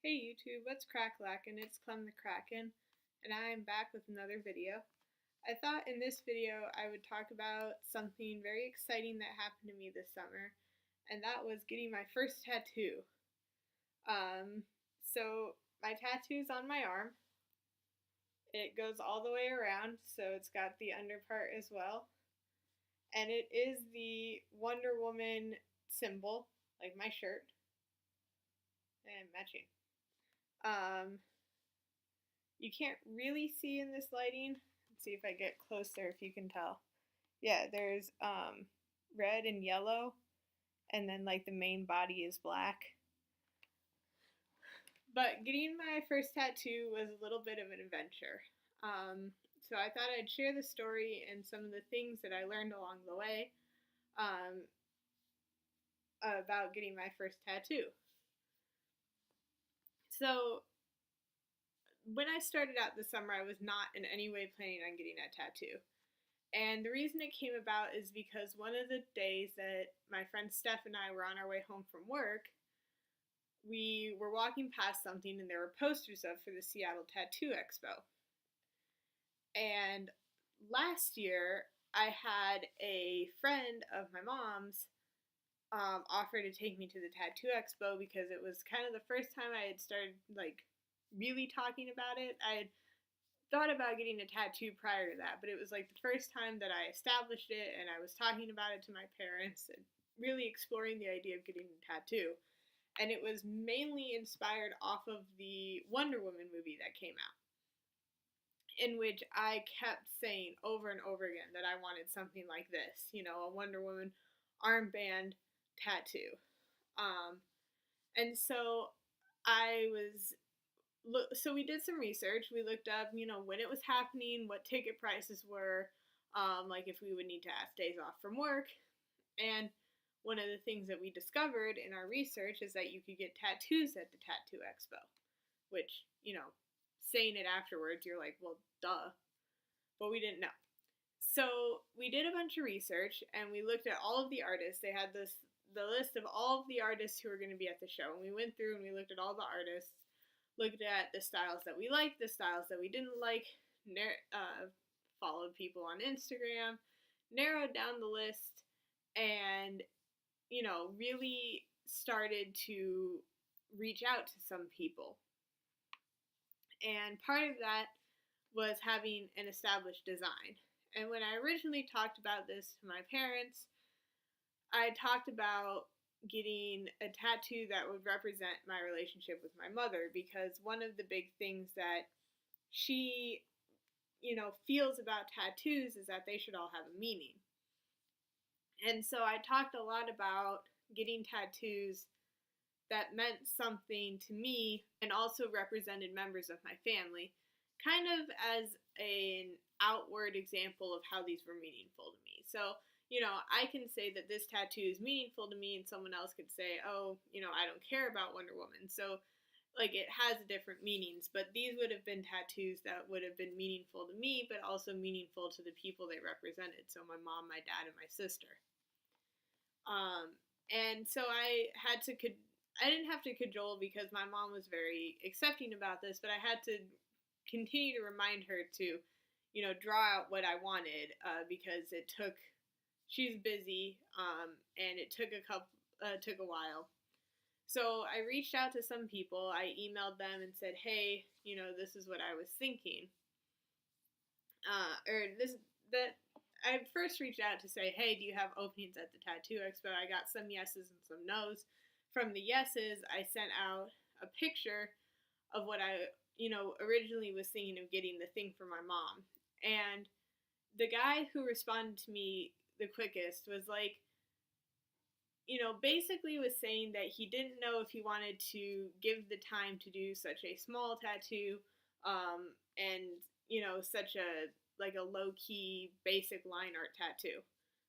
Hey YouTube, what's cracklackin'? It's ClemtheKraken, and I am back with another video. I thought in this video I would talk about something very exciting that happened to me this summer, and that was getting my first tattoo. So my tattoo's on my arm. It goes all the way around, so it's got the under part as well. And it is the Wonder Woman symbol, like my shirt, and matching. You can't really see in this lighting. Let's see if I get closer if you can tell. Yeah, there's red and yellow, and then like the main body is black. But getting my first tattoo was a little bit of an adventure. So I thought I'd share the story and some of the things that I learned along the way about getting my first tattoo. So when I started out this summer, I was not in any way planning on getting a tattoo. And the reason it came about is because one of the days that my friend Steph and I were on our way home from work, we were walking past something and there were posters up for the Seattle Tattoo Expo. And last year, I had a friend of my mom's offer to take me to the Tattoo Expo because it was kind of the first time I had started really talking about it. I had thought about getting a tattoo prior to that, but it was like the first time that I established it and I was talking about it to my parents and really exploring the idea of getting a tattoo. And it was mainly inspired off of the Wonder Woman movie that came out, in which I kept saying over and over again that I wanted something like this, a Wonder Woman armband tattoo. And so we did some research. We looked up, when it was happening, what ticket prices were, like if we would need to ask days off from work. And one of the things that we discovered in our research is that you could get tattoos at the Tattoo Expo, which, saying it afterwards, you're like, well, duh. But we didn't know. So we did a bunch of research and we looked at all of the artists. They had the list of all of the artists who were going to be at the show. And we went through and we looked at all the artists, looked at the styles that we liked, the styles that we didn't like, followed people on Instagram, narrowed down the list, and, really started to reach out to some people. And part of that was having an established design. And when I originally talked about this to my parents, I talked about getting a tattoo that would represent my relationship with my mother, because one of the big things that she, feels about tattoos is that they should all have a meaning. And so I talked a lot about getting tattoos that meant something to me and also represented members of my family, kind of as an outward example of how these were meaningful to me. So, I can say that this tattoo is meaningful to me, and someone else could say, oh, I don't care about Wonder Woman. So, it has different meanings, but these would have been tattoos that would have been meaningful to me, but also meaningful to the people they represented. So my mom, my dad, and my sister. And so I didn't have to cajole because my mom was very accepting about this, but I had to continue to remind her to, draw out what I wanted, because she's busy, and it took a while. So I reached out to some people. I emailed them and said, hey, this is what I was thinking. I first reached out to say, hey, do you have openings at the Tattoo Expo? I got some yeses and some nos. From the yeses, I sent out a picture of what I, originally was thinking of getting, the thing for my mom. And the guy who responded to me the quickest was like, basically was saying that he didn't know if he wanted to give the time to do such a small tattoo, and, such a low-key, basic line art tattoo,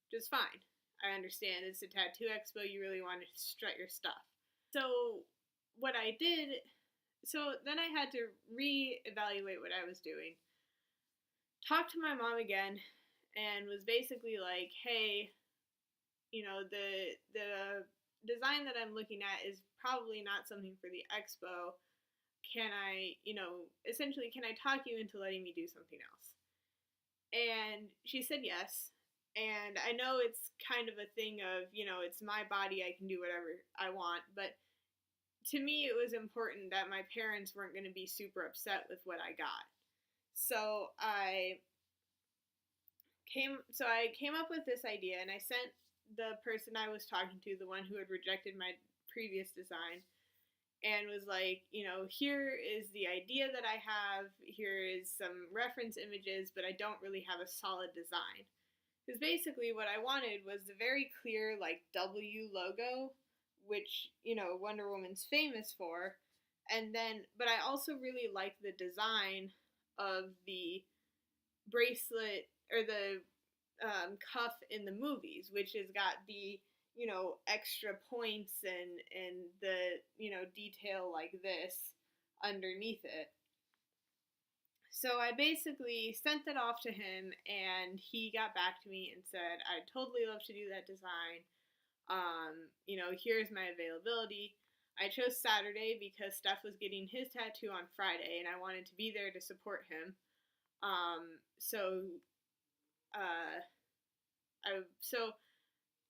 which is fine. I understand it's a tattoo expo, you really want to strut your stuff. So what I did, then I had to reevaluate what I was doing, talk to my mom again, and was basically like, hey, the design that I'm looking at is probably not something for the expo. can I, essentially, can I talk you into letting me do something else? And she said yes. And I know it's kind of a thing of, it's my body, I can do whatever I want. But to me, it was important that my parents weren't going to be super upset with what I got. So I came up with this idea, and I sent the person I was talking to, the one who had rejected my previous design, and was like, here is the idea that I have, here is some reference images, but I don't really have a solid design. Because basically what I wanted was the very clear, like, W logo, which, Wonder Woman's famous for. And then, but I also really liked the design of the bracelet, or the cuff in the movies, which has got the extra points and the detail like this underneath it. So I basically sent that off to him, and he got back to me and said, I'd totally love to do that design. Here's my availability. I chose Saturday because Steph was getting his tattoo on Friday, and I wanted to be there to support him. So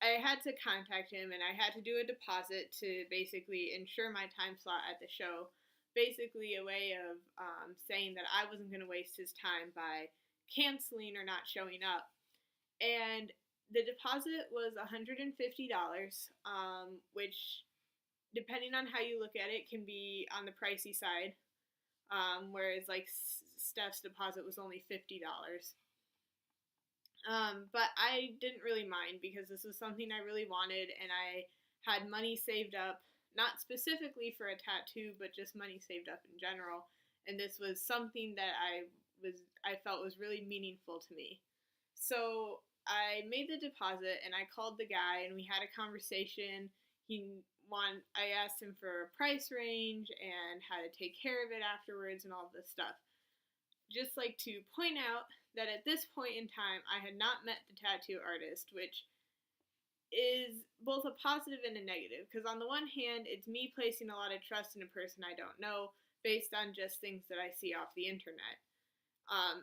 I had to contact him, and I had to do a deposit to basically ensure my time slot at the show. Basically, a way of saying that I wasn't going to waste his time by canceling or not showing up. And the deposit was $150, which, depending on how you look at it, can be on the pricey side. Whereas, like, Steph's deposit was only $50. But I didn't really mind because this was something I really wanted, and I had money saved up, not specifically for a tattoo, but just money saved up in general. And this was something that I felt was really meaningful to me. So I made the deposit, and I called the guy, and we had a conversation. I asked him for a price range and how to take care of it afterwards and all this stuff. Just like to point out that at this point in time, I had not met the tattoo artist, which is both a positive and a negative. Because on the one hand, it's me placing a lot of trust in a person I don't know based on just things that I see off the internet.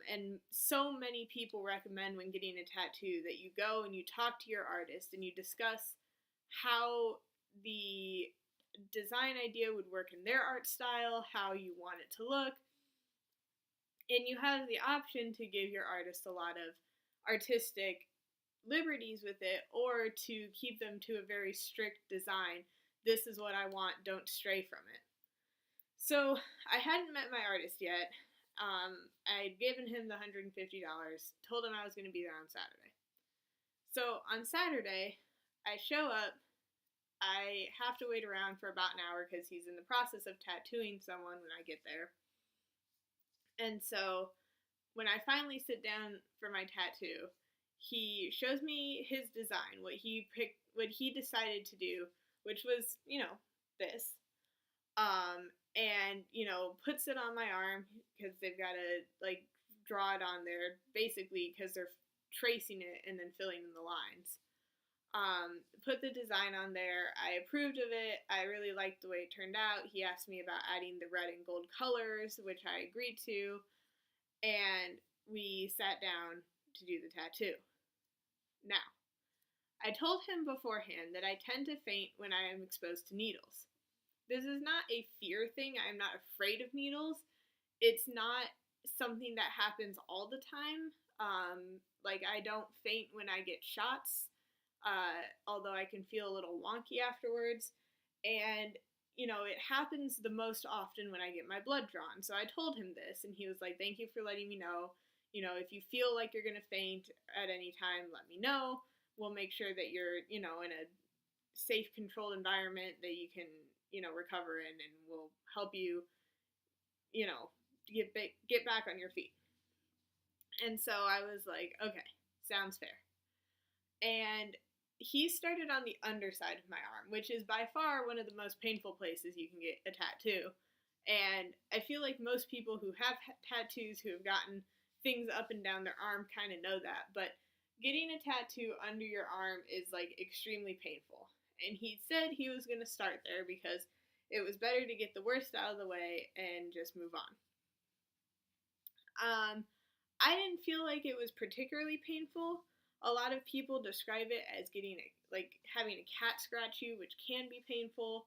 And so many people recommend when getting a tattoo that you go and you talk to your artist and you discuss how the design idea would work in their art style, how you want it to look. And you have the option to give your artist a lot of artistic liberties with it, or to keep them to a very strict design. This is what I want, don't stray from it. So I hadn't met my artist yet. I'd given him the $150, told him I was going to be there on Saturday. So on Saturday, I show up. I have to wait around for about an hour because he's in the process of tattooing someone when I get there. And so when I finally sit down for my tattoo, he shows me his design, what he decided to do, which was, this. And, puts it on my arm because they've got to, like, draw it on there, basically because they're tracing it and then filling in the lines. Put the design on there. I approved of it. I really liked the way it turned out. He asked me about adding the red and gold colors, which I agreed to. And we sat down to do the tattoo. Now, I told him beforehand that I tend to faint when I am exposed to needles. This is not a fear thing. I'm not afraid of needles. It's not something that happens all the time. Like, I don't faint when I get shots. Although I can feel a little wonky afterwards. And, it happens the most often when I get my blood drawn. So I told him this, and he was like, thank you for letting me know. If you feel like you're going to faint at any time, let me know. We'll make sure that you're, in a safe, controlled environment that you can, recover in, and we'll help you, get back on your feet. And so I was like, okay, sounds fair. And he started on the underside of my arm, which is by far one of the most painful places you can get a tattoo. And I feel like most people who have tattoos, who have gotten things up and down their arm, kind of know that. But getting a tattoo under your arm is, like, extremely painful. And he said he was going to start there because it was better to get the worst out of the way and just move on. I didn't feel like it was particularly painful. A lot of people describe it as like having a cat scratch you, which can be painful.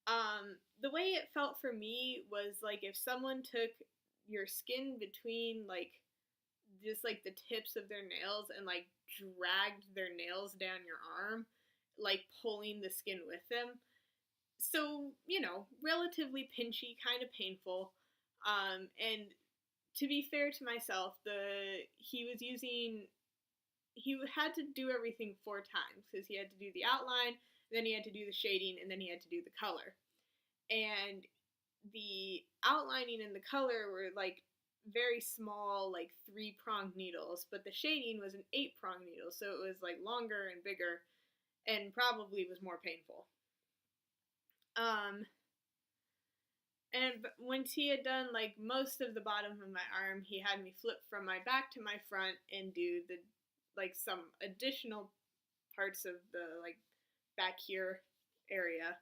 The way it felt for me was like if someone took your skin between like just like the tips of their nails and like dragged their nails down your arm, like pulling the skin with them. So, relatively pinchy, kind of painful. And to be fair to myself, he had to do everything 4 times because he had to do the outline, then he had to do the shading, and then he had to do the color. And the outlining and the color were like very small, like 3-pronged needles, but the shading was an 8-pronged needle, so it was like longer and bigger and probably was more painful. And once he had done like most of the bottom of my arm, he had me flip from my back to my front and do some additional parts of the like back here area.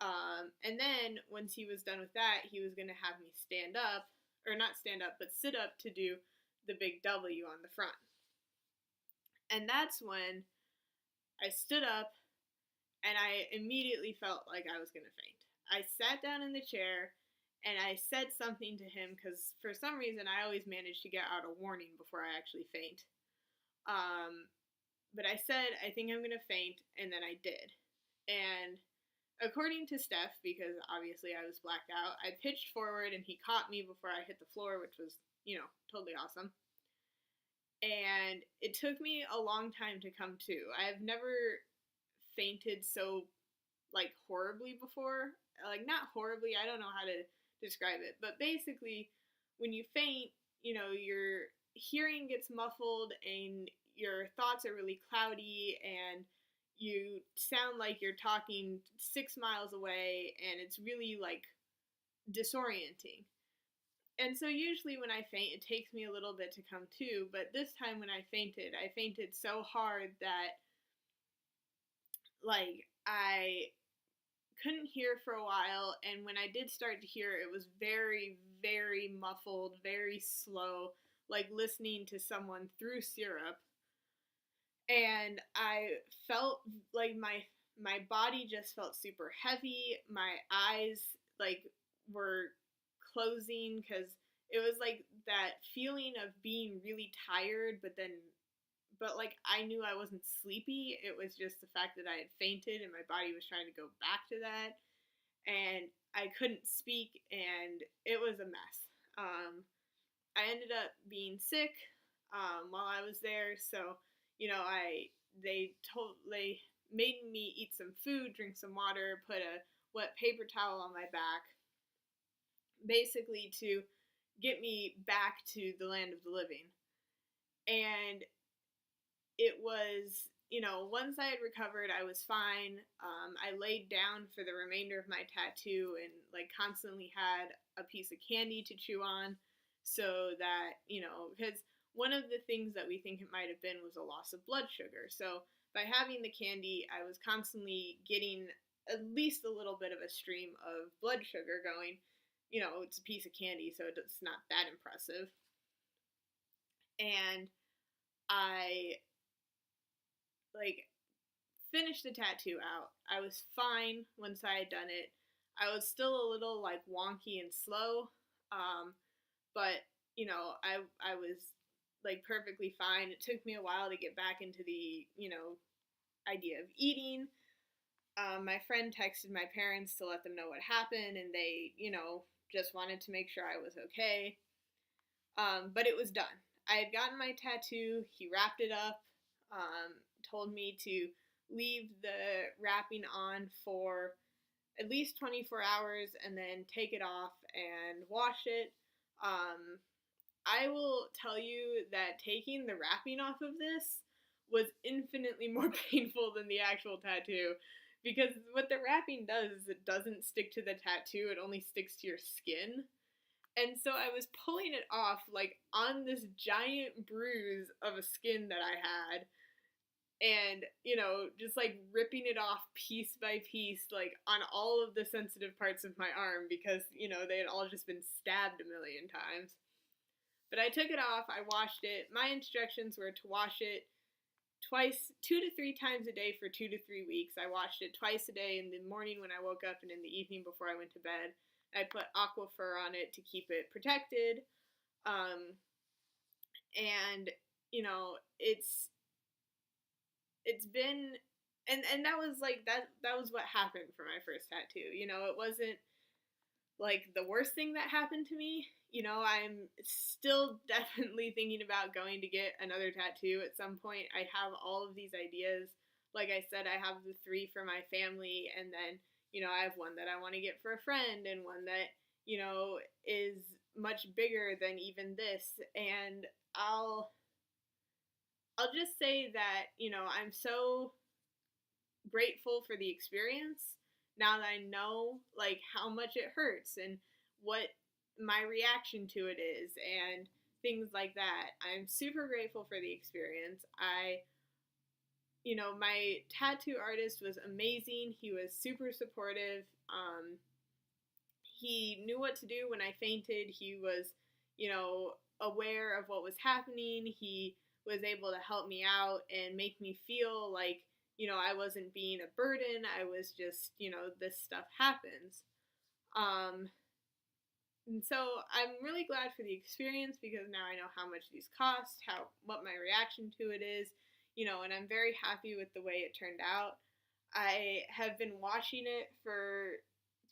And then once he was done with that, he was going to have me stand up, or not stand up, but sit up to do the big W on the front. And that's when I stood up and I immediately felt like I was going to faint. I sat down in the chair and I said something to him because for some reason I always manage to get out a warning before I actually faint. But I said, I think I'm going to faint, and then I did. And according to Steph, because obviously I was blacked out, I pitched forward and he caught me before I hit the floor, which was, totally awesome. And it took me a long time to come to. I've never fainted so like horribly before. Like not horribly, I don't know how to describe it, but basically when you faint, your hearing gets muffled and your thoughts are really cloudy and you sound like you're talking 6 miles away and it's really like disorienting. And so usually when I faint, it takes me a little bit to come to, but this time when I fainted so hard that like I couldn't hear for a while, and when I did start to hear, it was very, very muffled, very slow, like listening to someone through syrup. And I felt like my body just felt super heavy. My eyes like were closing because it was like that feeling of being really tired, but like I knew I wasn't sleepy. It was just the fact that I had fainted and my body was trying to go back to that. And I couldn't speak and it was a mess. I ended up being sick while I was there. So, they made me eat some food, drink some water, put a wet paper towel on my back, basically to get me back to the land of the living. And it was, once I had recovered, I was fine. I laid down for the remainder of my tattoo and like constantly had a piece of candy to chew on so that, because one of the things that we think it might have been was a loss of blood sugar. So by having the candy, I was constantly getting at least a little bit of a stream of blood sugar going. It's a piece of candy, so it's not that impressive. And I finished the tattoo out. I was fine once I had done it. I was still a little like wonky and slow, but I was like perfectly fine. It took me a while to get back into the idea of eating. My friend texted my parents to let them know what happened, and they just wanted to make sure I was okay. But it was done. I had gotten my tattoo. He wrapped it up. Told me to leave the wrapping on for at least 24 hours and then take it off and wash it. I will tell you that taking the wrapping off of this was infinitely more painful than the actual tattoo, because what the wrapping does is it doesn't stick to the tattoo, it only sticks to your skin. And so I was pulling it off like on this giant bruise of a skin that I had. and, just like ripping it off piece by piece, like on all of the sensitive parts of my arm because, they had all just been stabbed a million times. But I took it off, I washed it. My instructions were to wash it twice, 2 to 3 times a day for 2 to 3 weeks. I washed it twice a day, in the morning when I woke up and in the evening before I went to bed. I put Aquaphor on it to keep it protected. And, it's been, and that was like, that was what happened for my first tattoo. It wasn't like the worst thing that happened to me. I'm still definitely thinking about going to get another tattoo at some point. I have all of these ideas. Like I said, I have the 3 for my family, and then, I have one that I want to get for a friend, and one that, is much bigger than even this. And I'll just say that, I'm so grateful for the experience now that I know like how much it hurts and what my reaction to it is and things like that. I'm super grateful for the experience. My tattoo artist was amazing. He was super supportive. He knew what to do when I fainted. He was, aware of what was happening. He was able to help me out and make me feel like, I wasn't being a burden. I was just, this stuff happens. And so I'm really glad for the experience because now I know how much these cost, what my reaction to it is, and I'm very happy with the way it turned out. I have been watching it for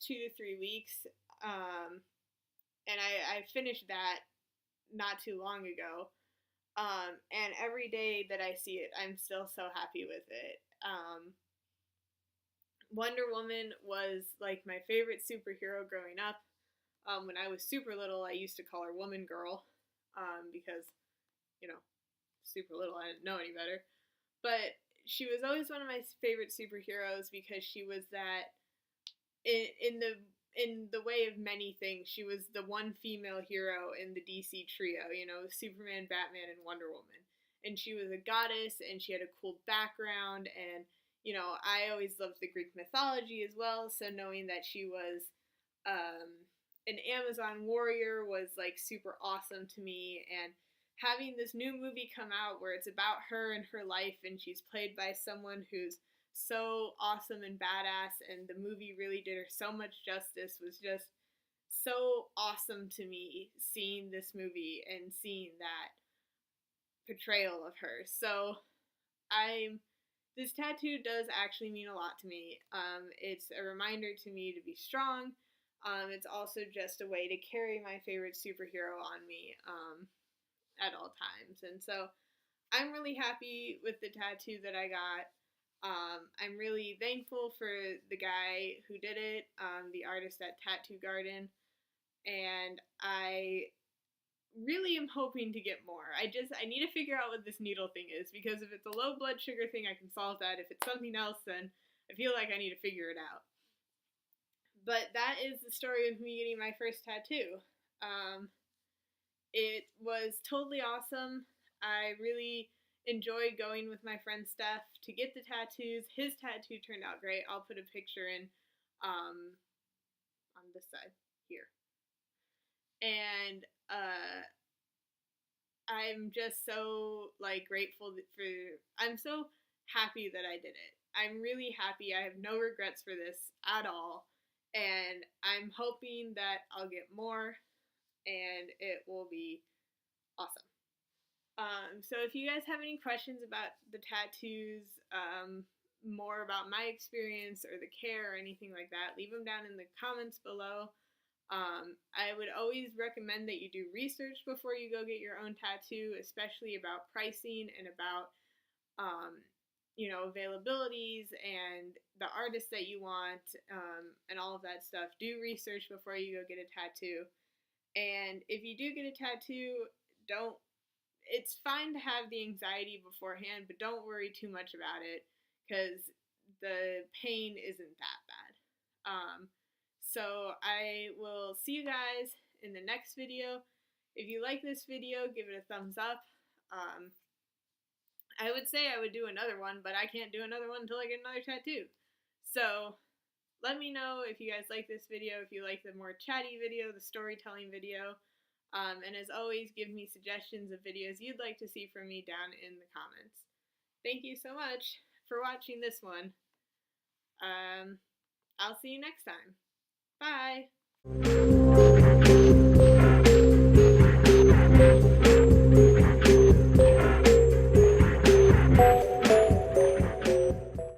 2 to 3 weeks, and I finished that not too long ago. And every day that I see it, I'm still so happy with it. Wonder Woman was like my favorite superhero growing up. When I was super little, I used to call her Woman Girl, because, super little, I didn't know any better. But she was always one of my favorite superheroes because she was that, in the way of many things, she was the one female hero in the DC trio, Superman, Batman, and Wonder Woman. And she was a goddess, and she had a cool background, and, I always loved the Greek mythology as well, so knowing that she was, an Amazon warrior was like super awesome to me. And having this new movie come out where it's about her and her life, and she's played by someone who's so awesome and badass, and the movie really did her so much justice, was just so awesome to me, seeing this movie and seeing that portrayal of her. So this tattoo does actually mean a lot to me. It's a reminder to me to be strong. It's also just a way to carry my favorite superhero on me, at all times. And so I'm really happy with the tattoo that I got. I'm really thankful for the guy who did it, the artist at Tattoo Garden, and I really am hoping to get more. I need to figure out what this needle thing is, because if it's a low blood sugar thing, I can solve that. If it's something else, then I feel like I need to figure it out. But that is the story of me getting my first tattoo. It was totally awesome. I really enjoyed going with my friend Steph to get the tattoos. His tattoo turned out great. I'll put a picture in, on this side here. And I'm just so grateful I'm so happy that I did it. I'm really happy. I have no regrets for this at all. And I'm hoping that I'll get more, and it will be awesome. So if you guys have any questions about the tattoos, more about my experience or the care or anything like that, leave them down in the comments below. I would always recommend that you do research before you go get your own tattoo, especially about pricing and about, availabilities and the artist that you want, and all of that stuff. Do research before you go get a tattoo. And if you do get a tattoo, it's fine to have the anxiety beforehand, but don't worry too much about it, because the pain isn't that bad. So I will see you guys in the next video. If you like this video, give it a thumbs up. I would say I would do another one, but I can't do another one until I get another tattoo. So let me know if you guys like this video, if you like the more chatty video, the storytelling video. And as always, give me suggestions of videos you'd like to see from me down in the comments. Thank you so much for watching this one. I'll see you next time. Bye!